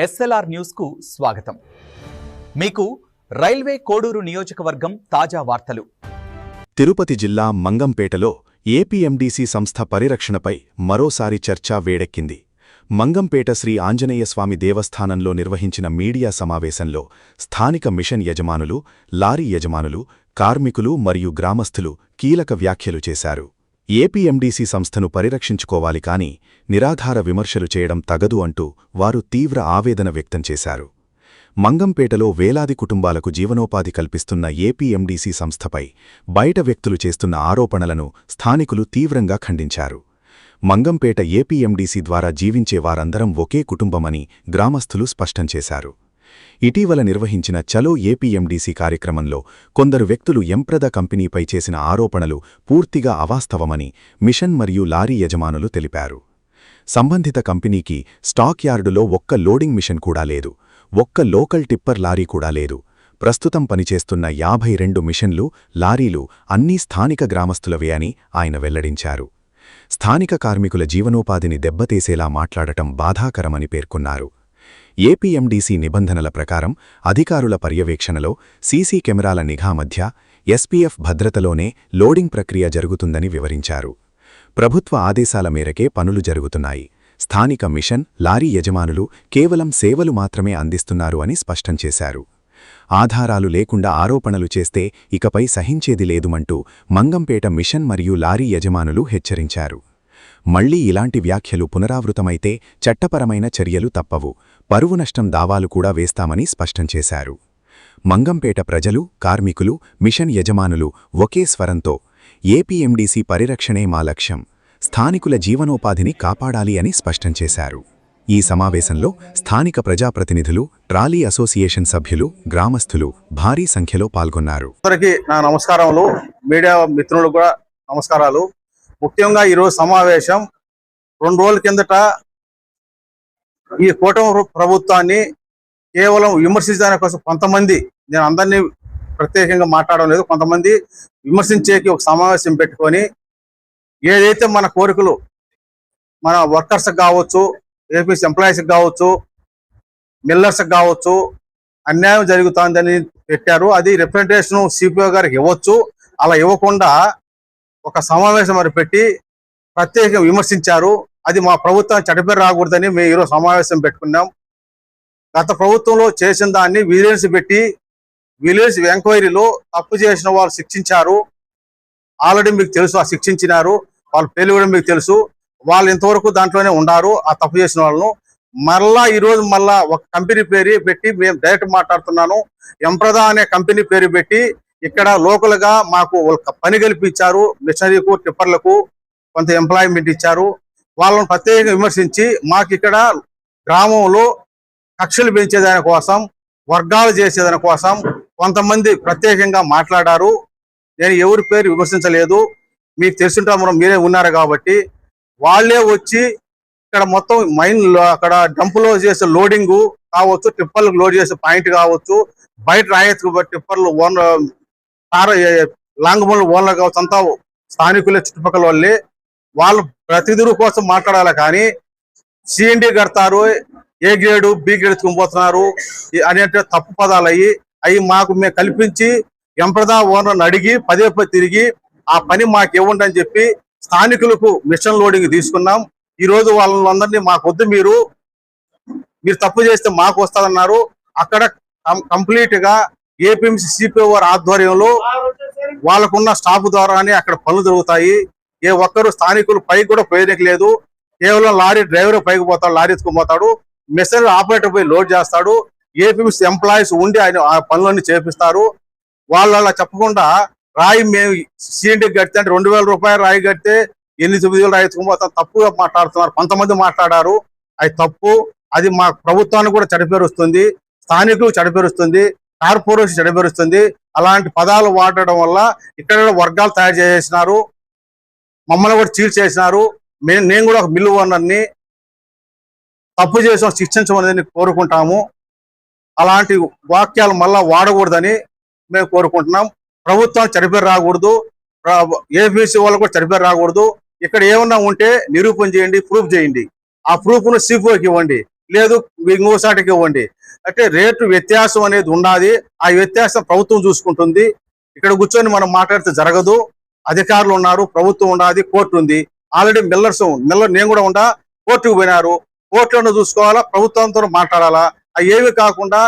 SLR news కు స్వాగతం. మీకు రైల్వే కోడూరు నియోజకవర్గం తాజా వార్తలు. తిరుపతి జిల్లా మంగంపేటలో ఏపీఎండీసీ సంస్థ పరిరక్షణపై మరోసారి చర్చ వేడెక్కింది. మంగంపేట శ్రీ ఆంజనేయస్వామి దేవస్థానంలో నిర్వహించిన మీడియా సమావేశంలో స్థానిక మిషన్ యజమానులు, లారీ యజమానులు, కార్మికులు మరియు గ్రామస్థులు కీలక వ్యాఖ్యలు చేశారు. ఏపీఎండీసీ సంస్థను పరిరక్షించుకోవాలి కాని నిరాధార విమర్శలు చేయడం తగదు అంటూ వారు తీవ్ర ఆవేదన వ్యక్తం చేశారు. మంగంపేటలో వేలాది కుటుంబాలకు జీవనోపాధి కల్పిస్తున్న ఏపీఎండీసీ సంస్థపై బయట వ్యక్తులు చేస్తున్న ఆరోపణలను స్థానికులు తీవ్రంగా ఖండించారు. మంగంపేట ఏపీఎండీసీ ద్వారా జీవించే వారందరం ఒకే కుటుంబమని గ్రామస్థులు స్పష్టం చేశారు. ఇటీవల నిర్వహించిన చలో ఏపీఎండీసీ కార్యక్రమంలో కొందరు వ్యక్తులు ఎంప్రద కంపెనీపై చేసిన ఆరోపణలు పూర్తిగా అవాస్తవమని మిషన్ మరియు లారీ యజమానులు తెలిపారు. సంబంధిత కంపెనీకి స్టాక్ యార్డులో ఒక్క లోడింగ్ మిషన్ కూడా లేదు, ఒక్క లోకల్ టిప్పర్ లారీ కూడా లేదు. ప్రస్తుతం పనిచేస్తున్న 52 మిషన్లు, లారీలు అన్నీ స్థానిక గ్రామస్తులవే అని ఆయన వెల్లడించారు. స్థానిక కార్మికుల జీవనోపాధిని దెబ్బతీసేలా మాట్లాడటం బాధాకరమని పేర్కొన్నారు. ఏపీఎండీసీ నిబంధనల ప్రకారం అధికారుల పర్యవేక్షణలో సీసీ కెమెరాల నిఘా మధ్య ఎస్పీఎఫ్ భద్రతలోనే లోడింగ్ ప్రక్రియ జరుగుతుందని వివరించారు. ప్రభుత్వ ఆదేశాల మేరకే పనులు జరుగుతున్నాయి. స్థానిక మిషన్, లారీ యజమానులు కేవలం సేవలు మాత్రమే అందిస్తున్నారు అని స్పష్టం చేశారు. ఆధారాలు లేకుండా ఆరోపణలు చేస్తే ఇకపై సహించేది లేదుమంటూ మంగంపేట మిషన్ మరియు లారీ యజమానులు హెచ్చరించారు. మళ్లీ ఇలాంటి వ్యాఖ్యలు పునరావృతమైతే చట్టపరమైన చర్యలు తప్పవు, పరువు నష్టం దావాలు కూడా వేస్తామని స్పష్టం చేశారు. మంగంపేట ప్రజలు, కార్మికులు, మిషన్ యజమానులు ఒకే స్వరంతో ఏపీఎండీసీ పరిరక్షణే మా లక్ష్యం, స్థానికుల జీవనోపాధిని కాపాడాలి అని స్పష్టం చేశారు. ఈ సమావేశంలో స్థానిక ప్రజాప్రతినిధులు, ట్రాలీ అసోసియేషన్ సభ్యులు, గ్రామస్థులు భారీ సంఖ్యలో పాల్గొన్నారు. అందరికీ నా నమస్కారములు, మీడియా మిత్రులు కూడా నమస్కారాలు. ముఖ్యంగా ఈరోజు సమావేశం 2 రోజుల కిందట ఈ కూటమి ప్రభుత్వాన్ని కేవలం విమర్శించడానికి కోసం కొంతమంది, నేను అందరినీ ప్రత్యేకంగా మాట్లాడడం లేదు, కొంతమంది విమర్శించేకి ఒక సమావేశం పెట్టుకొని ఏదైతే మన కోరికలు మన వర్కర్స్కి కావచ్చు, ఏపీసీ ఎంప్లాయీస్కి కావచ్చు, మిల్లర్స్కి కావచ్చు అన్యాయం జరుగుతుందని పెట్టారు. అది రిప్రజెంటేషన్ సిపిఓ గారికి ఇవ్వచ్చు. అలా ఇవ్వకుండా ఒక సమావేశం మరి పెట్టి ప్రత్యేకంగా విమర్శించారు. అది మా ప్రభుత్వం చెడ్డపేరు రాకూడదని మేము ఈరోజు సమావేశం పెట్టుకున్నాం. గత ప్రభుత్వంలో చేసిన దాన్ని విజిలెన్స్ పెట్టి విజిలెన్స్ ఎంక్వైరీలో తప్పు చేసిన వాళ్ళు శిక్షించారు. ఆల్రెడీ మీకు తెలుసు, ఆ శిక్షించినారు, వాళ్ళ పేర్లు కూడా మీకు తెలుసు. వాళ్ళు ఇంతవరకు దాంట్లోనే ఉన్నారు. ఆ తప్పు చేసిన వాళ్ళను మరలా ఈరోజు మళ్ళా ఒక కంపెనీ పేరు పెట్టి మేము డైరెక్ట్ మాట్లాడుతున్నాను. ఎంప్రద అనే కంపెనీ పేరు పెట్టి ఇక్కడ లోకల్ గా మాకు పని కల్పించారు. మిషనరీకు, టిప్పర్లకు కొంత ఎంప్లాయ్మెంట్ ఇచ్చారు. వాళ్ళని ప్రత్యేకంగా విమర్శించి మాకు ఇక్కడ గ్రామంలో కక్షలు పెంచేదాని కోసం, వర్గాలు చేసేదాని కోసం కొంతమంది ప్రత్యేకంగా మాట్లాడారు. నేను ఎవరి పేరు విమర్శించలేదు, మీకు తెలుసుంటాము, మీరే ఉన్నారు కాబట్టి. వాళ్ళే వచ్చి ఇక్కడ మొత్తం మైన్ అక్కడ డంపులో చేసే లోడింగు కావచ్చు, టిప్పర్లకు లోడ్ చేసే పాయింట్ కావచ్చు, బయట రాయెత్తుకు టిప్పర్లు లాంగ్ బోన్లు ఓన్లు కావచ్చు, అంతా స్థానికులే, చుట్టుపక్కల వాళ్ళే. వాళ్ళు ప్రతిదూరు కోసం మాట్లాడాలి కానీ సిఎండి కడతారు, ఏ గ్రేడు బి గ్రేడ్ ఎత్తుకుపోతున్నారు అనే తప్పు పదాలు అవి మాకు మేము కల్పించి ఎంప్రద ఓనర్ని అడిగి పదే తిరిగి ఆ పని మాకు ఇవ్వండి అని చెప్పి స్థానికులకు మిషన్ లోడింగ్ తీసుకున్నాం. ఈ రోజు వాళ్ళందరినీ మాకు వద్దు, మీరు తప్పు చేస్తే మాకు వస్తుందన్నారు. అక్కడ కంప్లీట్ గా ఏపీఎంసీ సిపిఓ వారి ఆధ్వర్యంలో వాళ్ళకున్న స్టాఫ్ ద్వారానే అక్కడ పనులు జరుగుతాయి. ఏ ఒక్కరు స్థానికులు పైకి కూడా పోయేది లేదు. కేవలం లారీ డ్రైవర్ పైకి పోతాడు, లారీ ఎత్తుకుపోతాడు, మెషిన్ ఆపరేటర్ పోయి లోడ్ చేస్తాడు. ఏపీఎంసీ ఎంప్లాయీస్ ఉండి ఆయన ఆ పనులన్నీ చేపిస్తారు. వాళ్ళు అలా చెప్పకుండా రాయి మేము సిఎండికి కడితే అంటే 2000 రూపాయలు రాయి కడితే 8-9 రాయి ఎత్తుకుపోతాం తప్పుగా మాట్లాడుతున్నారు. కొంతమంది మాట్లాడారు, అది తప్పు. అది మా ప్రభుత్వానికి కూడా చెడపేరుస్తుంది, స్థానికులు చెడపేరుస్తుంది, కార్పొరేషన్ చెడపేరుస్తుంది. అలాంటి పదాలు వాడడం వల్ల ఇక్కడ వర్గాలు తయారు చేసినారు, మమ్మల్ని కూడా చీల్ చేసినారు. నేను కూడా ఒక మిల్లు ఓనర్ని, తప్పు చేసిన శిక్షించమని కోరుకుంటాము. అలాంటి వాక్యాలు మళ్ళా వాడకూడదని మేము కోరుకుంటున్నాం. ప్రభుత్వం చెడపేరు రాకూడదు, ఏపీసీ వాళ్ళు కూడా చెడపేరు రాకూడదు. ఇక్కడ ఏమన్నా ఉంటే నిరూపణ చేయండి, ప్రూఫ్ చేయండి. ఆ ప్రూఫ్ను సిపిఓకి ఇవ్వండి. లేదు ఇంకోసాటికి ఇవ్వండి. అంటే రేటు వ్యత్యాసం అనేది ఉన్నది. ఆ వ్యత్యాసం ప్రభుత్వం చూసుకుంటుంది. ఇక్కడ కూర్చొని మనం మాట్లాడితే జరగదు. అధికారులు ఉన్నారు, ప్రభుత్వం ఉన్నది, కోర్టు ఉంది. ఆల్రెడీ మిల్లర్ నేను కూడా ఉండా, కోర్టుకు పోయినారు. కోర్టులను చూసుకోవాలా, ప్రభుత్వంతో మాట్లాడాలా. అవి ఏవి కాకుండా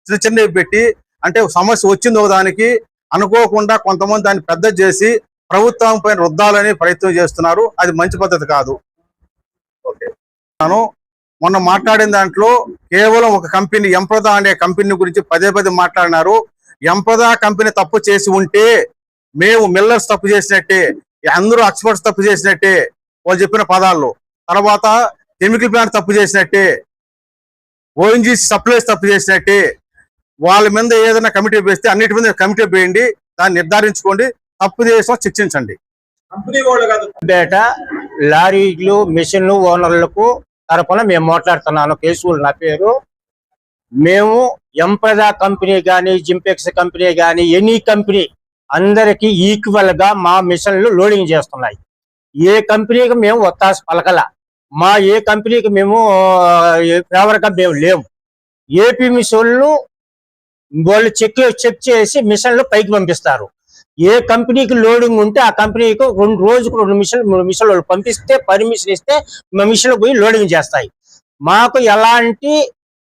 చిన్న చిన్నవి పెట్టి, అంటే సమస్య వచ్చింది దానికి అనుకోకుండా కొంతమంది దాన్ని పెద్ద చేసి ప్రభుత్వం పైన రుద్దాలని ప్రయత్నం చేస్తున్నారు. అది మంచి పద్ధతి కాదు. ఓకే, మొన్న మాట్లాడిన దాంట్లో కేవలం ఒక కంపెనీ ఎంప్రదా అనే కంపెనీ గురించి పదే మాట్లాడినారు. ఎంప్రదా కంపెనీ తప్పు చేసి ఉంటే మేము మిల్లర్స్ తప్పు చేసినట్టే, అందరూ ఎక్స్పర్ట్స్ తప్పు చేసినట్టే వాళ్ళు చెప్పిన పదాల్లో. తర్వాత కెమికల్ ప్లాంట్ తప్పు చేసినట్టే, ఓఎన్జీసీ సప్లైస్ తప్పు చేసినట్టే. వాళ్ళ మీద ఏదైనా కమిటీ వేస్తే అన్నిటి మీద కమిటీ వేయండి, దాన్ని నిర్ధారించుకోండి, తప్పు చేసిన శిక్షించండి. బేట లారీలు మిషన్ ఓనర్లకు తరపున మేము మాట్లాడుతున్నాను. కేసులు నా పేరు. మేము ఎంప్రదా కంపెనీ కానీ, జింపెక్స్ కంపెనీ కానీ, ఎనీ కంపెనీ అందరికీ ఈక్వల్ గా మా మిషన్లు లోడింగ్ చేస్తున్నాయి. ఏ కంపెనీకి మేము ఒత్తాస పలకల, ఏ కంపెనీకి మేము ఫేవర్ గా మేము లేము. ఏపీ మిషన్లు వాళ్ళు చెక్ చేసి మిషన్లు పైకి పంపిస్తారు. ఏ కంపెనీకి లోడింగ్ ఉంటే ఆ కంపెనీకి రోజుకు 2 మిషన్లు పంపిస్తే, పర్మిషన్ ఇస్తే మిషన్లు పోయి లోడింగ్ చేస్తాయి. మాకు ఎలాంటి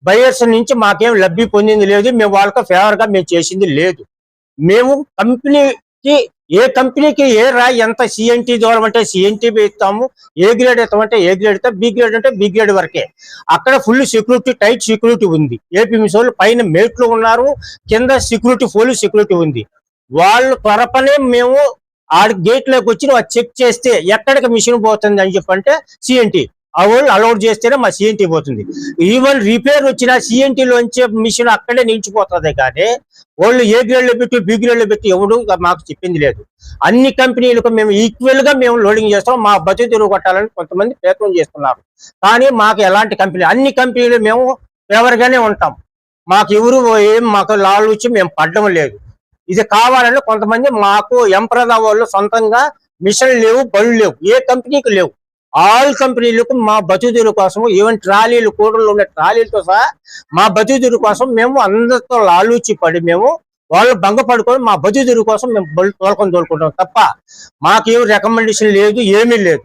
బయర్స్ నుంచి మాకేం లబ్ధి పొందింది లేదు. మేము వాళ్ళకి ఫేవర్ గా మేము చేసింది లేదు. మేము కంపెనీకి ఏ కంపెనీకి ఏ రాయి ఎంత సిఎన్టీ దూరం అంటే సిఎన్టీ ఇస్తాము, ఏ గ్రేడ్ ఇస్తామంటే ఏ గ్రేడ్ ఇస్తాం, బి గ్రేడ్ అంటే బి గ్రేడ్ వరకే. అక్కడ ఫుల్ సెక్యూరిటీ, టైట్ సెక్యూరిటీ ఉంది. ఏపీ మిషన్ పైన మేట్లు ఉన్నారు, కింద సెక్యూరిటీ, పోలీస్ సెక్యూరిటీ ఉంది. వాళ్ళు త్వరపనే మేము ఆ గేట్ లోకి వచ్చి చెక్ చేస్తే ఎక్కడికి మిషన్ పోతుంది అని చెప్పంటే సిఎన్టీ వాళ్ళు అలౌడ్ చేస్తేనే మా సిఎన్టీ పోతుంది. ఈవెన్ రిపేర్ వచ్చిన సిఎన్టీలోంచి మిషన్ అక్కడే నిలిచిపోతుంది. కానీ వాళ్ళు ఏ గ్రేడ్ లో పెట్టి బి గ్రేడ్ లో పెట్టి ఎవడు మాకు చెప్పింది లేదు. అన్ని కంపెనీలకు మేము ఈక్వల్ గా మేము లోడింగ్ చేస్తాం. మా బతుకు తిరుగు కొట్టాలని కొంతమంది ప్రయత్నం చేస్తున్నారు. కానీ మాకు ఎలాంటి కంపెనీ, అన్ని కంపెనీలు మేము ఫేవర్ గానే ఉంటాం. మాకు ఎవరు మాకు లాలు వచ్చి మేము పడడం లేదు. ఇది కావాలని కొంతమంది మాకు ఎంప్రదా వాళ్ళు సొంతంగా మిషన్లు లేవు, బళ్ళు లేవు, ఏ కంపెనీకి లేవు. ఆల్ కంపెనీలకు మా బతుకుదీరు కోసం, ఈవెన్ ట్రాలీలు, కూడళ్ళు ఉండే ట్రాలీలతో సహా మా బతుకుదీరు కోసం మేము అందరితో లాలూచి పడి మేము వాళ్ళు భంగపడుకొని మా బతుకుదీరు కోసం మేము తోలుకుంటాం తప్ప మాకేం రికమెండేషన్ లేదు, ఏమీ లేదు.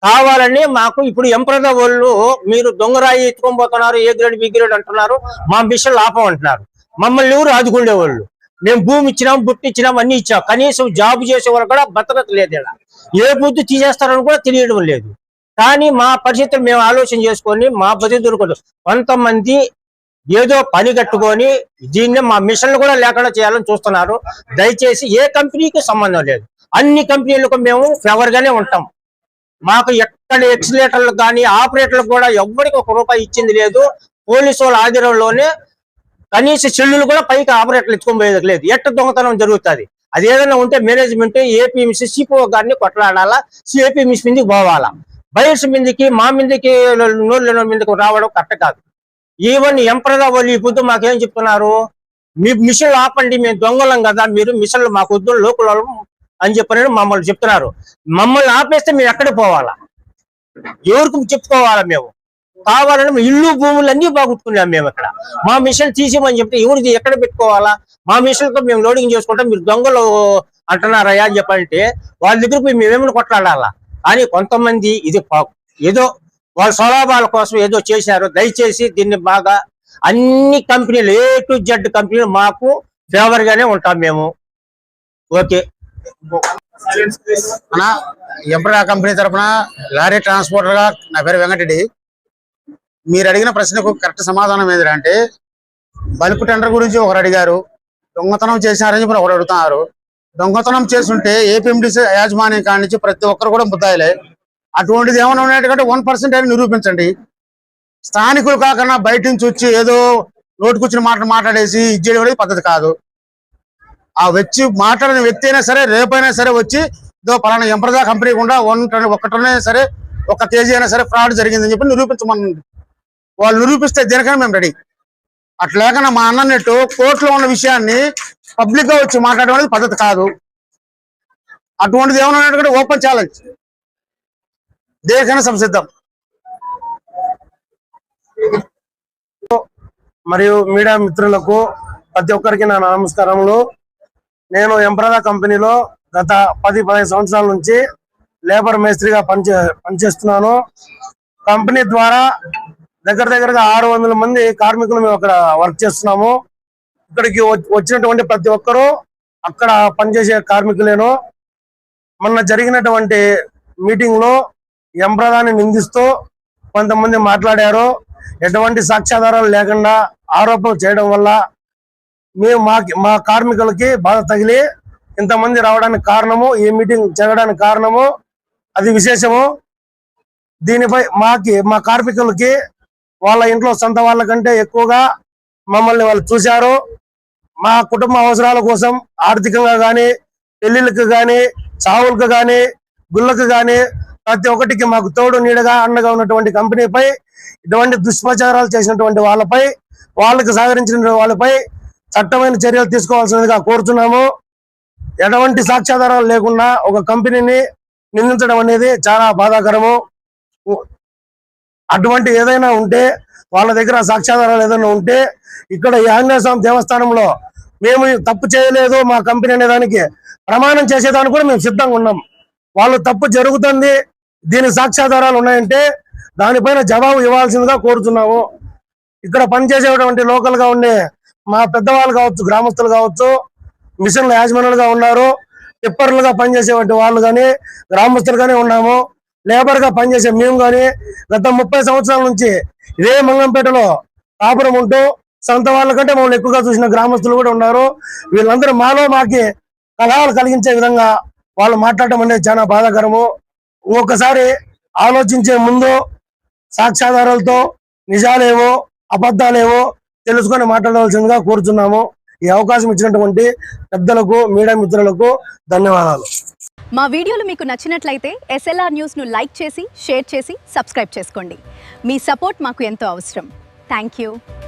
కావాలని మాకు ఇప్పుడు ఎంప్రదా వాళ్ళు మీరు దొంగరాయి ఎత్తుకొని పోతున్నారు, ఏ గ్రేడ్ బి గ్రేడ్ అంటున్నారు, మా మిషన్లు ఆపమంటున్నారు. మమ్మల్ని ఎవరు ఆదుకునేవాళ్ళు? మేము భూమి ఇచ్చినాం, బుట్టి ఇచ్చినాం, అన్ని ఇచ్చాం. కనీసం జాబ్ చేసే వాళ్ళు కూడా బతకత లేదు. ఇలా ఏ బుద్ధి తీసేస్తారని కూడా తెలియడం లేదు. కానీ మా పరిస్థితులు మేము ఆలోచన చేసుకొని మా బతుకు కొంతమంది ఏదో పని కట్టుకొని దీన్ని మా మిషన్లు కూడా లేకుండా చేయాలని చూస్తున్నారు. దయచేసి ఏ కంపెనీకి సంబంధం లేదు, అన్ని కంపెనీలకు మేము ఫేవర్ గానే ఉంటాం. మాకు ఎక్కడ ఎక్సిలేటర్లకు కానీ ఆపరేటర్లకు కూడా ఎవ్వరికి ₹1 ఇచ్చింది లేదు. పోలీసు వాళ్ళ ఆధ్వర్యంలోనే కనీస చెల్లులు కూడా పైకి ఆపరేటర్లు ఎత్తుకొని పోయేది లేదు. ఎట్ట దొంగతనం జరుగుతుంది. అది ఏదైనా ఉంటే మేనేజ్మెంట్ ఏపీఎంసీ సిపిఓ గారిని కొట్లాడాలా, ఏపీఎంసీ మీదకి పోవాలా. బయర్స్ మీదకి మా మీదకి నోళ్ళ మీదకి రావడం కరెక్ట్ కాదు. ఈవెన్ ఎంప్రదా వాళ్ళు ఈ పొద్దు మాకేం చెప్తున్నారు, మీ మిషన్లు ఆపండి, మేము దొంగలం కదా, మీరు మిషన్లు మాకు వద్దు లోకల్ అని చెప్పని మమ్మల్ని చెప్తున్నారు. మమ్మల్ని ఆపేస్తే మేము ఎక్కడికి పోవాలా, ఎవరికి చెప్పుకోవాలా? మేము కావాలని ఇల్లు భూములు అన్ని బాగుంటున్నాం. మేము ఇక్కడ మా మిషన్ తీసేమని చెప్తే ఎవరిది ఎక్కడ పెట్టుకోవాలా? మా మిషన్తో మేము లోడింగ్ చేసుకుంటాం, మీరు దొంగలు అంటున్నారయ్యా అని చెప్పంటే వాళ్ళ దగ్గరకు మేమేమైనా కొట్లాడాలా? అని కొంతమంది ఇది ఏదో వాళ్ళ స్వలాభాల కోసం ఏదో చేశారు. దయచేసి దీన్ని బాగా అన్ని కంపెనీలు A to Z కంపెనీలు మాకు ఫేవర్ గానే ఉంటాం మేము. ఓకే. ఎంప్రదా కంపెనీ తరఫున లారీ ట్రాన్స్పోర్టర్ గా నా పేరు వెంకటరెడ్డి. మీరు అడిగిన ప్రశ్నకు కరెక్ట్ సమాధానం ఏంటంటే, బల్క్ టెండర్ గురించి ఒకరు అడిగారు, దొంగతనం చేసినారని చెప్పి ఒకరు అడుగుతున్నారు. దొంగతనం చేస్తుంటే ఏపీఎండీసీ యాజమాన్యం కాడి నుంచి ప్రతి ఒక్కరు కూడా ముద్దాయిలే. అటువంటిది ఏమైనా ఉన్నట్టుకంటే 1% అని నిరూపించండి. స్థానికులు కాకుండా బయట నుంచి వచ్చి ఏదో నోటుకొచ్చిన మాట్లాడేసి ఇచ్చేయడం అనేది పద్ధతి కాదు. ఆ వచ్చి మాట్లాడిన వ్యక్తి అయినా సరే రేపైనా సరే వచ్చి ఇదో పలానా ఎంప్రదా కంపెనీ కూడా 1 టన్ సరే 1 కేజీ అయినా సరే ఫ్రాడ్ జరిగిందని చెప్పి నిరూపించమని వాళ్ళు నిరూపిస్తే దేనికైనా మేము రెడీ. అట్లేకన్నా మా అన్నట్టు కోర్టులో ఉన్న విషయాన్ని పబ్లిక్ గా వచ్చి మాట్లాడడం అనేది పద్ధతి కాదు. అటువంటిది ఏమైనా ఉన్నట్టుగా ఓపెన్ ఛాలెంజ్, దేనికైనా సంసిద్ధం. మరియు మీడియా మిత్రులకు ప్రతి ఒక్కరికి నా నమస్కారములు. నేను ఎంప్రదా కంపెనీలో గత 10-15 సంవత్సరాల నుంచి లేబర్ మేస్త్రిగా పనిచేస్తున్నాను. కంపెనీ ద్వారా దగ్గరగా 600 మంది కార్మికులు మేము అక్కడ వర్క్ చేస్తున్నాము. ఇక్కడికి వచ్చినటువంటి ప్రతి ఒక్కరూ అక్కడ పనిచేసే కార్మికులేను. మొన్న జరిగినటువంటి మీటింగ్ లో ఎంప్రదాన్ని నిందిస్తూ కొంతమంది మాట్లాడారు. ఎటువంటి సాక్ష్యాధారాలు లేకుండా ఆరోపణలు చేయడం వల్ల మేము మా కార్మికులకి బాధ తగిలి ఇంతమంది రావడానికి కారణము, ఈ మీటింగ్ జరగడానికి కారణము, అది విశేషము. దీనిపై మా కార్మికులకి వాళ్ళ ఇంట్లో సొంత వాళ్ళ కంటే ఎక్కువగా మమ్మల్ని వాళ్ళు చూశారు. మా కుటుంబ అవసరాల కోసం ఆర్థికంగా కానీ, పెళ్లిళ్ళకు కానీ, చావులకు కానీ, గుళ్ళకు కానీ ప్రతి ఒక్కటికి మాకు తోడు నీడగా అండగా ఉన్నటువంటి కంపెనీపై ఇటువంటి దుష్ప్రచారాలు చేసినటువంటి వాళ్ళకి సహకరించిన వాళ్ళపై చట్టమైన చర్యలు తీసుకోవాల్సిందిగా కోరుతున్నాము. ఎటువంటి సాక్ష్యాధారాలు లేకుండా ఒక కంపెనీని నిందించడం అనేది చాలా బాధాకరము. అటువంటి ఏదైనా ఉంటే వాళ్ళ దగ్గర సాక్ష్యాధారాలు ఏదైనా ఉంటే ఇక్కడ ఈ ఆంజనేయ స్వామి దేవస్థానంలో మేము తప్పు చేయలేదు మా కంపెనీ అనే దానికి ప్రమాణం చేసేదానికి కూడా మేము సిద్ధంగా ఉన్నాం. వాళ్ళు తప్పు జరుగుతుంది, దీనికి సాక్ష్యాధారాలు ఉన్నాయంటే దానిపైన జవాబు ఇవ్వాల్సిందిగా కోరుతున్నాము. ఇక్కడ పనిచేసేటువంటి లోకల్ గా ఉండే మా పెద్దవాళ్ళు కావచ్చు, గ్రామస్తులు కావచ్చు, మిషన్ల యాజమానులుగా ఉన్నారు, టిప్పర్లుగా పనిచేసేటువంటి వాళ్ళు కానీ, గ్రామస్తులు కానీ ఉన్నాము. లేబర్ గా పనిచేసే మేము కానీ గత 30 సంవత్సరాల నుంచి ఇదే మంగంపేటలో కాపురం ఉంటూ సొంత వాళ్ళ కంటే మమ్మల్ని ఎక్కువగా చూసిన గ్రామస్తులు కూడా ఉన్నారు. వీళ్ళందరూ మాకి కలహాలు కలిగించే విధంగా వాళ్ళు మాట్లాడటం అనేది చాలా బాధాకరము. ఒక్కసారి ఆలోచించే ముందు సాక్ష్యాధారాలతో నిజాలేవో అబద్ధాలేవో తెలుసుకొని మాట్లాడవలసిందిగా కోరుతున్నాము. ఈ అవకాశం ఇచ్చినటువంటి పెద్దలకు, మీడియా మిత్రులకు ధన్యవాదాలు. మా వీడియోలు మీకు నచ్చినట్లయితే SLR న్యూస్ను లైక్ చేసి, షేర్ చేసి, సబ్స్క్రైబ్ చేసుకోండి. మీ సపోర్ట్ మాకు ఎంతో అవసరం. Thank you.